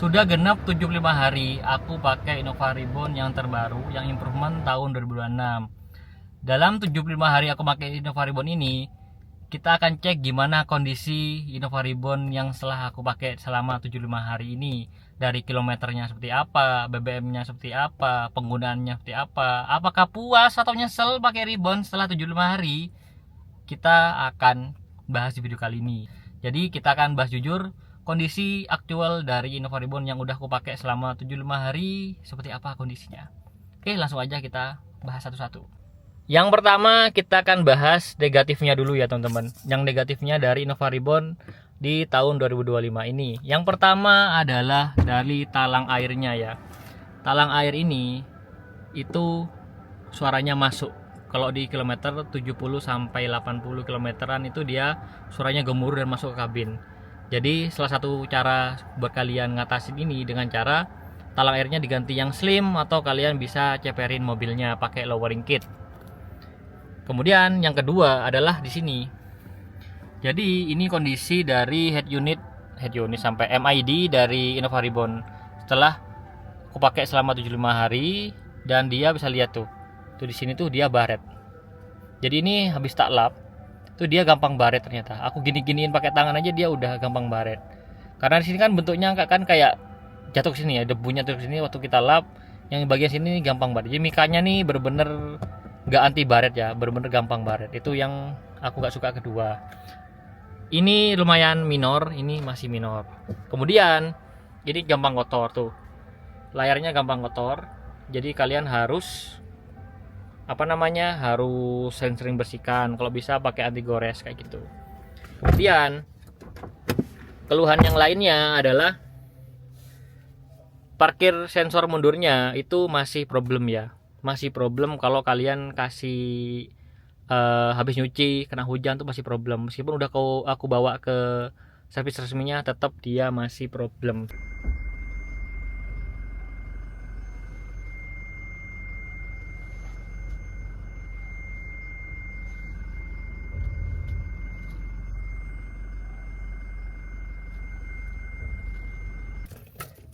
Sudah genap 75 hari aku pakai Innova Reborn yang terbaru, yang improvement tahun 2026. Dalam 75 hari aku pakai Innova Reborn ini, kita akan cek gimana kondisi Innova Reborn yang setelah aku pakai selama 75 hari ini. Dari kilometernya seperti apa, BBM-nya seperti apa, penggunaannya seperti apa, apakah puas atau nyesel pakai Reborn setelah 75 hari. Kita akan bahas di video kali ini. Jadi kita akan bahas jujur kondisi aktual dari Innova Reborn yang udah aku pakai selama 75 hari, seperti apa kondisinya. Oke, langsung aja kita bahas satu-satu. Yang pertama kita akan bahas negatifnya dulu ya teman-teman. Yang negatifnya dari Innova Reborn di tahun 2025 ini. Yang pertama adalah dari talang airnya ya. Talang air ini itu suaranya masuk. Kalau di kilometer 70 sampai 80 kilometeran itu dia suaranya gemuruh dan masuk ke kabin. Jadi salah satu cara buat kalian ngatasin ini dengan cara talang airnya diganti yang slim, atau kalian bisa ceperin mobilnya pakai lowering kit. Kemudian yang kedua adalah di sini. Jadi ini kondisi dari head unit sampai MID dari Innova Reborn setelah aku pakai selama 75 hari, dan dia bisa lihat tuh. Tuh di sini tuh dia baret. Jadi ini habis tak lap, tuh dia gampang baret ternyata. Aku gini-giniin pakai tangan aja dia udah gampang baret. Karena di sini kan bentuknya kan kayak jatuh ke sini ya, debunya tuh ke sini waktu kita lap. Yang bagian sini gampang baret. Jadi mikanya nih bener-bener nggak anti baret ya, bener-bener gampang baret. Itu yang aku nggak suka kedua. Ini lumayan minor, ini masih minor. Kemudian ini gampang kotor tuh. Layarnya gampang kotor. Jadi kalian harus harus sering-sering bersihkan, kalau bisa pakai anti gores kayak gitu. Kemudian keluhan yang lainnya adalah parkir sensor mundurnya itu masih problem ya, masih problem. Kalau kalian kasih habis nyuci kena hujan tuh masih problem, meskipun udah aku bawa ke servis resminya tetap dia masih problem.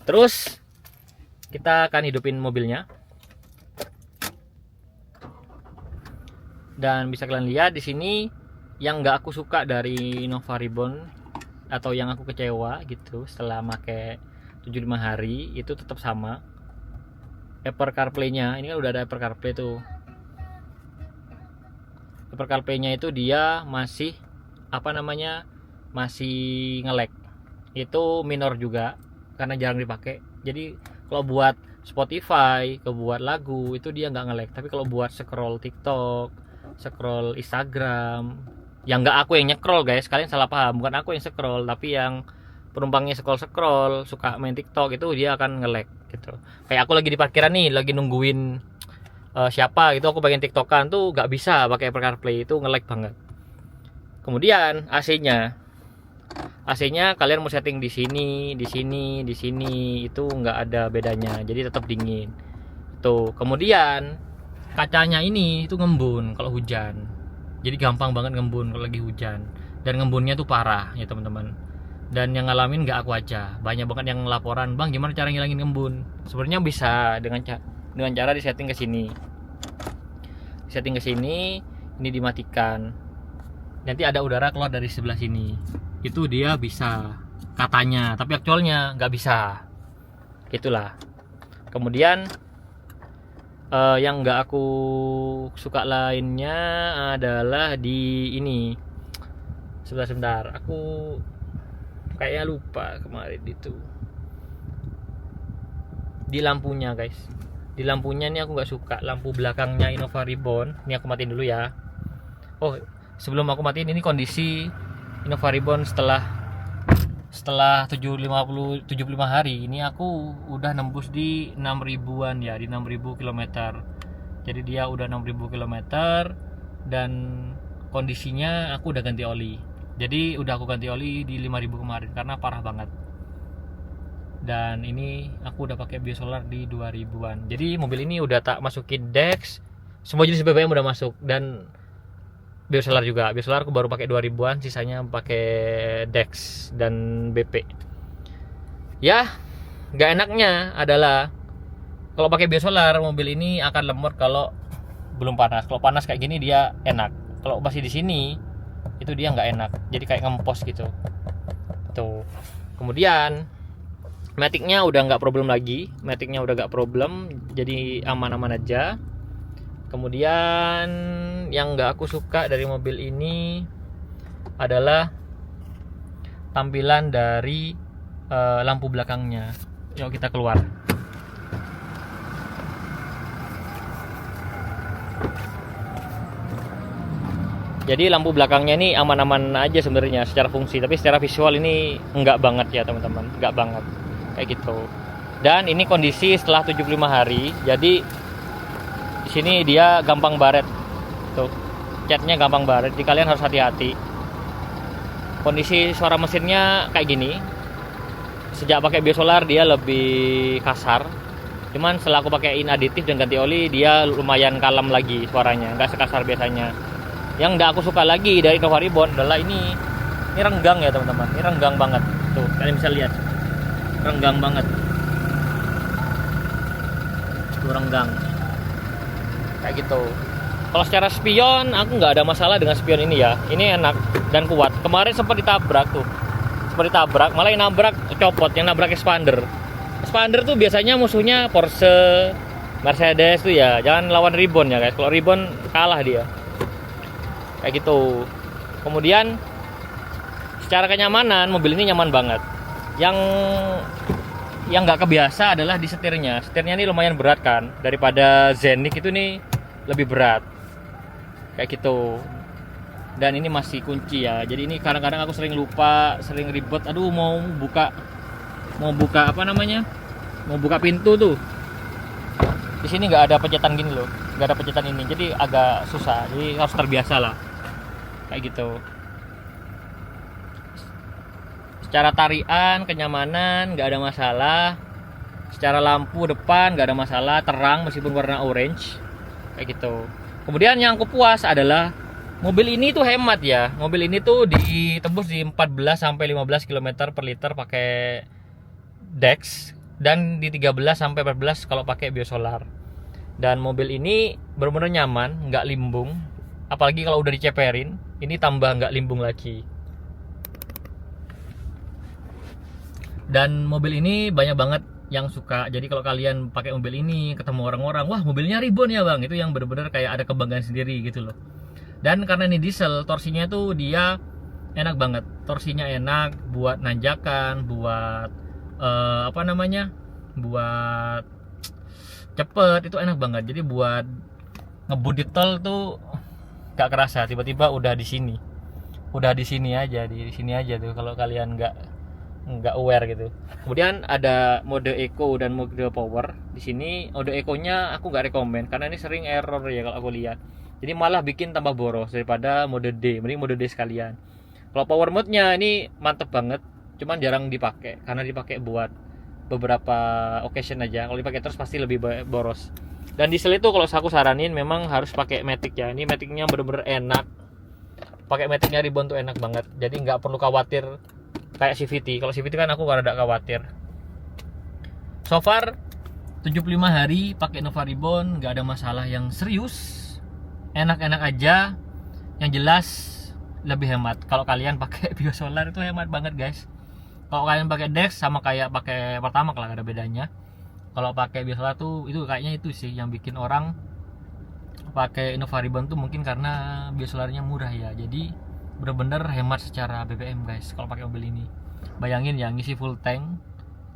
Terus kita akan hidupin mobilnya, dan bisa kalian lihat di sini yang nggak aku suka dari Innova Reborn, atau yang aku kecewa gitu setelah pakai 75 hari, itu tetap sama. Apple CarPlay-nya ini kan udah ada Apple CarPlay tuh. Apple CarPlay-nya itu dia masih masih nge-lag. Itu minor juga karena jarang dipakai. Jadi kalau buat Spotify, kalau buat lagu itu dia nggak nge-lag. Tapi kalau buat scroll TikTok, scroll Instagram, yang nggak aku yang nyekrol guys, kalian salah paham. Bukan aku yang scroll, tapi yang penumpangnya scroll suka main TikTok itu dia akan nge-lag gitu. Kayak aku lagi di parkiran nih, lagi nungguin siapa gitu, aku pengen TikTokan tuh nggak bisa pakai Apple CarPlay, itu nge-lag banget. Kemudian AC-nya kalian mau setting di sini, di sini, di sini, itu nggak ada bedanya, jadi tetap dingin. Tuh, kemudian kacanya ini itu ngembun kalau hujan. Jadi gampang banget ngembun kalau lagi hujan. Dan ngembunnya tuh parah ya teman-teman. Dan yang ngalamin nggak aku aja, banyak banget yang laporan, "Bang, gimana cara ngilangin ngembun?" Sebenarnya bisa dengan cara disetting ke sini. Setting ke sini, ini dimatikan. Nanti ada udara keluar dari sebelah sini. Itu dia bisa katanya, tapi aktualnya nggak bisa. Gitulah. Kemudian yang nggak aku suka lainnya adalah di ini. Sebentar, aku kayaknya lupa kemarin itu. Di lampunya guys. Di lampunya ini aku nggak suka, lampu belakangnya Innova Reborn. Ini aku matiin dulu ya. Oh, sebelum aku matiin, ini kondisi Innova Reborn setelah 75 hari ini aku udah nembus di 6.000-an ya, di 6.000 km. Jadi dia udah 6.000 km, dan kondisinya aku udah ganti oli. Jadi udah aku ganti oli di 5.000 kemarin karena parah banget. Dan ini aku udah pakai biosolar di 2000-an. Jadi mobil ini udah tak masukin Dex, semua jenis BBM udah masuk, dan biosolar juga. Biosolar aku baru pakai 2000-an, sisanya pakai Dex dan BP. Ya, Nggak enaknya adalah kalau pakai biosolar mobil ini akan lemot kalau belum panas. Kalau panas kayak gini dia enak. Kalau masih di sini itu dia nggak enak. Jadi kayak ngempos gitu. Tuh. Kemudian maticnya udah nggak problem lagi. Maticnya udah nggak problem. Jadi aman-aman aja. Kemudian yang nggak aku suka dari mobil ini adalah tampilan dari lampu belakangnya. Yuk kita keluar. Jadi lampu belakangnya ini aman-aman aja sebenarnya secara fungsi, tapi secara visual ini enggak banget ya teman-teman, enggak banget kayak gitu. Dan ini kondisi setelah 75 hari, jadi di sini dia gampang baret, tuh catnya gampang baret, jadi kalian harus hati-hati. Kondisi suara mesinnya kayak gini. Sejak pakai biosolar dia lebih kasar, cuman setelah aku pakaiin aditif dan ganti oli dia lumayan kalem lagi suaranya, nggak sekasar biasanya. Yang nggak aku suka lagi dari Innova Reborn adalah ini renggang ya teman-teman, ini renggang banget. Tuh kalian bisa lihat, renggang banget. Tuh renggang, kayak gitu. Kalau secara spion aku nggak ada masalah dengan spion ini ya, ini enak dan kuat. Kemarin sempat ditabrak tuh, malah yang nabrak copot, yang nabrak expander. Expander tuh biasanya musuhnya Porsche, Mercedes tuh ya, jangan lawan Reborn ya guys. Kalau Reborn kalah dia. Kayak gitu. Kemudian secara kenyamanan mobil ini nyaman banget. Yang nggak kebiasa adalah di setirnya. Setirnya ini lumayan berat kan, daripada Zenith itu nih lebih berat. Kayak gitu. Dan ini masih kunci ya. Jadi ini kadang-kadang aku sering lupa, sering ribet. Aduh mau buka apa namanya? Mau buka pintu tuh. Di sini nggak ada pencetan gini loh, nggak ada pencetan ini. Jadi agak susah. Jadi harus terbiasa lah. Kayak gitu. Secara tarian, kenyamanan nggak ada masalah. Secara lampu depan nggak ada masalah, terang meskipun warna orange. Kayak gitu. Kemudian yang aku puas adalah mobil ini tuh hemat ya. Mobil ini tuh ditembus di 14 sampai 15 km per liter pakai Dex dan di 13 sampai 14 kalau pakai biosolar. Dan mobil ini benar-benar nyaman, nggak limbung. Apalagi kalau udah diceperin, ini tambah nggak limbung lagi. Dan mobil ini banyak banget yang suka. Jadi kalau kalian pakai mobil ini ketemu orang-orang, wah mobilnya Reborn ya bang, itu yang benar-benar kayak ada kebanggaan sendiri gitu loh. Dan karena ini diesel, torsinya tuh dia enak banget. Torsinya enak buat nanjakan, buat apa namanya, buat cepet itu enak banget. Jadi buat ngebut di tol tuh gak kerasa, tiba-tiba udah di sini aja, di sini aja tuh kalau kalian nggak aware gitu. Kemudian ada mode eco dan mode power. Di sini mode eco-nya aku nggak rekomen karena ini sering error ya kalau aku lihat. Jadi malah bikin tambah boros daripada mode D. Mending mode D sekalian. Kalau power mode-nya ini mantep banget, cuman jarang dipakai karena dipakai buat beberapa occasion aja. Kalau dipakai terus pasti lebih boros. Dan diesel itu kalau aku saranin memang harus pakai matic ya. Ini maticnya bener-bener enak. Pakai maticnya Reborn tuh enak banget. Jadi nggak perlu khawatir kayak CVT. Kalau CVT kan aku rada khawatir. So far 75 hari pakai Innova Reborn nggak ada masalah yang serius. Enak-enak aja. Yang jelas lebih hemat. Kalau kalian pakai biosolar itu hemat banget guys. Kalau kalian pakai Dex sama kayak pakai Pertamax lah, gak ada bedanya. Kalau pakai biosolar tuh itu kayaknya itu sih yang bikin orang pakai Innova Reborn tuh mungkin karena biosolarnya murah ya. Jadi bener-bener hemat secara BBM guys kalau pakai mobil ini. Bayangin ya ngisi full tank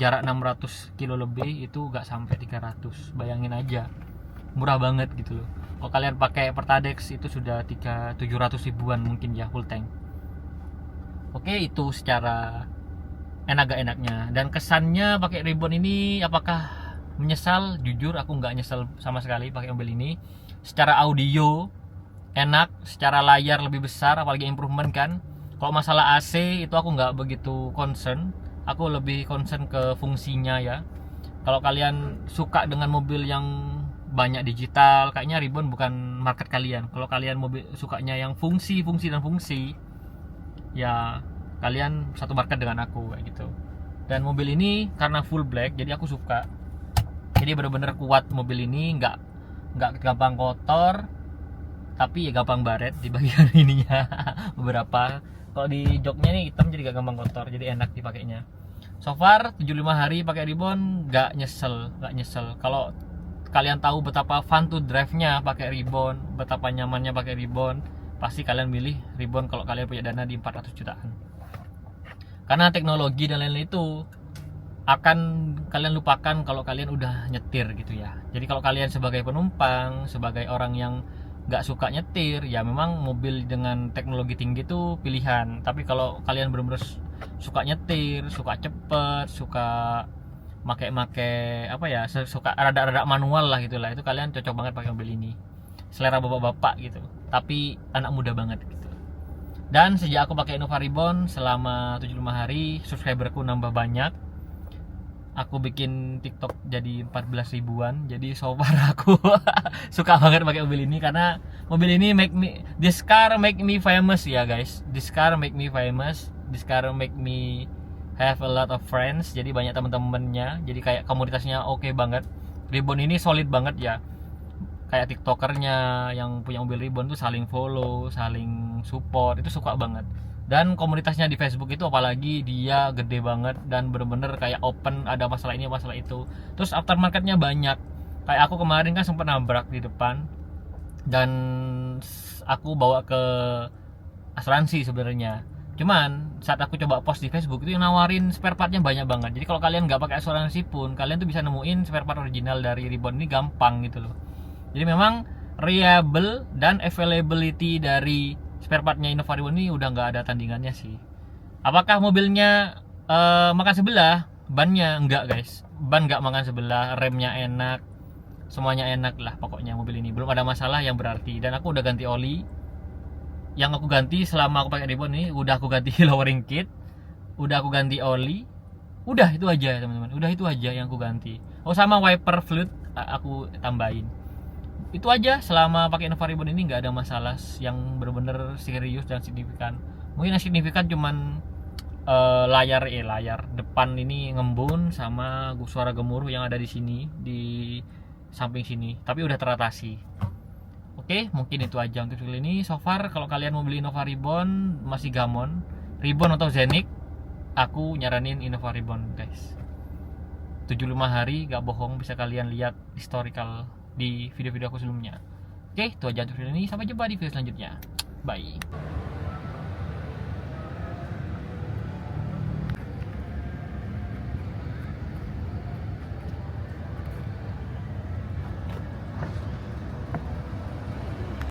jarak 600 kilo lebih itu gak sampai 300. Bayangin aja. Murah banget gitu loh. Kalau kalian pakai Pertadex itu sudah 700 ribuan mungkin ya full tank. Oke, itu secara enak gak enaknya. Dan kesannya pakai Reborn ini apakah menyesal? Jujur aku nggak nyesel sama sekali pakai mobil ini. Secara audio enak, secara layar lebih besar, apalagi improvement kan. Kalau masalah AC itu aku nggak begitu concern, aku lebih concern ke fungsinya ya. Kalau kalian suka dengan mobil yang banyak digital, kayaknya Reborn bukan market kalian. Kalau kalian mobil sukanya yang fungsi ya kalian satu market dengan aku kayak gitu. Dan mobil ini karena full black jadi aku suka. Jadi bener-bener kuat mobil ini, nggak gampang kotor, tapi ya gampang baret di bagian ininya. Beberapa kalau di joknya nih hitam jadi gak gampang kotor, jadi enak dipakainya. So far 75 hari pakai ribbon nggak nyesel. Kalau kalian tahu betapa fun to drive-nya pakai ribbon, betapa nyamannya pakai ribbon, pasti kalian milih ribbon kalau kalian punya dana di 400 jutaan. Karena teknologi dan lain-lain itu akan kalian lupakan kalau kalian udah nyetir gitu ya. Jadi kalau kalian sebagai penumpang, sebagai orang yang nggak suka nyetir, ya memang mobil dengan teknologi tinggi itu pilihan. Tapi kalau kalian benar-benar suka nyetir, suka cepet, suka make apa ya, suka rada-rada manual lah gitulah, itu kalian cocok banget pakai mobil ini. Selera bapak-bapak gitu, tapi anak muda banget gitu. Dan sejak aku pakai Innova Ribbon selama 75 hari, subscriberku nambah banyak. Aku bikin TikTok jadi 14 ribuan. Jadi so far aku suka banget pakai mobil ini karena mobil ini this car make me famous ya guys. This car make me famous. This car make me have a lot of friends. Jadi banyak teman-temannya. Jadi kayak komunitasnya oke banget. Ribbon ini solid banget ya. Kayak tiktokernya yang punya mobil ribbon tuh saling follow, saling support, itu suka banget. Dan komunitasnya di Facebook itu apalagi dia gede banget dan bener-bener kayak open, ada masalah ini masalah itu. Terus aftermarketnya banyak. Kayak aku kemarin kan sempat nabrak di depan dan aku bawa ke asuransi sebenarnya. Cuman saat aku coba post di Facebook itu yang nawarin spare partnya banyak banget. Jadi kalau kalian nggak pakai asuransi pun kalian tuh bisa nemuin spare part original dari ribbon ini gampang gitu loh. Jadi memang reliable dan availability dari spare partnya Innova Ribbon ini udah nggak ada tandingannya sih. Apakah mobilnya makan sebelah? Bannya enggak guys. Ban nggak makan sebelah, remnya enak, semuanya enak lah pokoknya mobil ini. Belum ada masalah yang berarti. Dan aku udah ganti oli. Yang aku ganti selama aku pakai Ribbon ini, udah aku ganti lowering kit, udah aku ganti oli. Udah itu aja teman-teman. Udah itu aja yang aku ganti. Oh sama wiper fluid aku tambahin. Itu aja, selama pakai Innova Ribbon ini nggak ada masalah yang benar-benar serius dan signifikan. Mungkin yang signifikan cuman layar depan ini ngembun sama suara gemuruh yang ada di sini di samping sini, tapi udah teratasi. Oke, mungkin itu aja untuk video ini. So far kalau kalian mau beli Innova Ribbon masih gamon, Ribbon atau Zenik, aku nyaranin Innova Ribbon guys. 75 hari gak bohong, bisa kalian lihat historical di video-video aku sebelumnya. Oke, itu aja untuk video ini. Sampai jumpa di video selanjutnya. Bye.